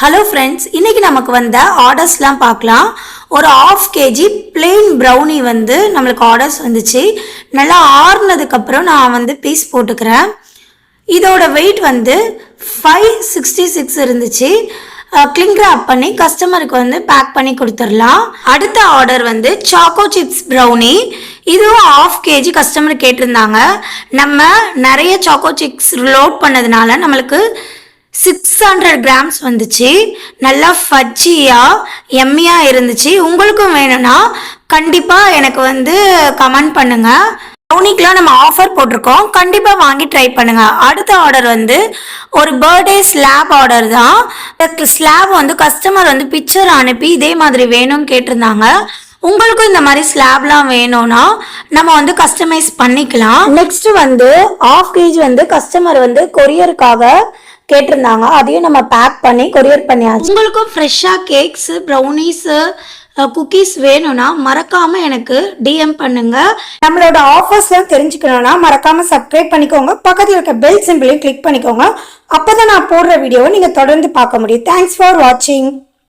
Hello friends, இன்றைக்கி நமக்கு வந்த ஆர்டர்ஸ்லாம் பார்க்கலாம். ஒரு 1/2 kg plain ப்ரௌனி நம்மளுக்கு ஆர்டர்ஸ் வந்துச்சு. நல்லா ஆறுனதுக்கப்புறம் நான் பீஸ் போட்டுக்கிறேன். இதோட வெயிட் 566 இருந்துச்சு. கிளிங் ராப் பண்ணி கஸ்டமருக்கு பேக் பண்ணி கொடுத்துடலாம். அடுத்த ஆர்டர் சாக்கோ சிப்ஸ் ப்ரௌனி. இதுவும் 1/2 kg கஸ்டமர் கேட்டிருந்தாங்க. நம்ம நிறைய சாக்கோ சிப்ஸ் லோட் பண்ணதுனால நம்மளுக்கு 600 grams வந்துச்சு. நல்லா ஃபஜ்ஜியாக எம்மியாக இருந்துச்சு. உங்களுக்கும் வேணும்னா கண்டிப்பாக எனக்கு கமெண்ட் பண்ணுங்கள். ப்ரௌனிக்கெலாம் நம்ம ஆஃபர் போட்டிருக்கோம், கண்டிப்பாக வாங்கி ட்ரை பண்ணுங்கள். அடுத்த ஆர்டர் ஒரு பர்த்டே ஸ்லாப் ஆர்டர் தான். ஸ்லாப் கஸ்டமர் பிக்சர் அனுப்பி இதே மாதிரி வேணும்னு கேட்டிருந்தாங்க. உங்களுக்கும் இந்த மாதிரி ஸ்லாப்லாம் வேணும்னா நம்ம கஸ்டமைஸ் பண்ணிக்கலாம். நெக்ஸ்ட் 1/2 kg கஸ்டமர் கொரியருக்காக கேட்டிருந்தாங்க. அதையும் நம்ம பேக் பண்ணி கொரியர் பண்ணியாச்சு. உங்களுக்கும் ஃப்ரெஷ்ஷாக கேக்ஸு, ப்ரௌனிஸு, குக்கீஸ் வேணும்னா மறக்காமல் எனக்கு டிஎம் பண்ணுங்க. நம்மளோட ஆஃபர்ஸ்லாம் தெரிஞ்சுக்கணும்னா மறக்காமல் சப்ஸ்கிரைப் பண்ணிக்கோங்க. பக்கத்தில் இருக்க பெல் சிம்பிளையும் கிளிக் பண்ணிக்கோங்க. அப்போ தான் நான் போடுற வீடியோவை நீங்கள் தொடர்ந்து பார்க்க முடியும். தேங்க்ஸ் ஃபார் வாட்சிங்.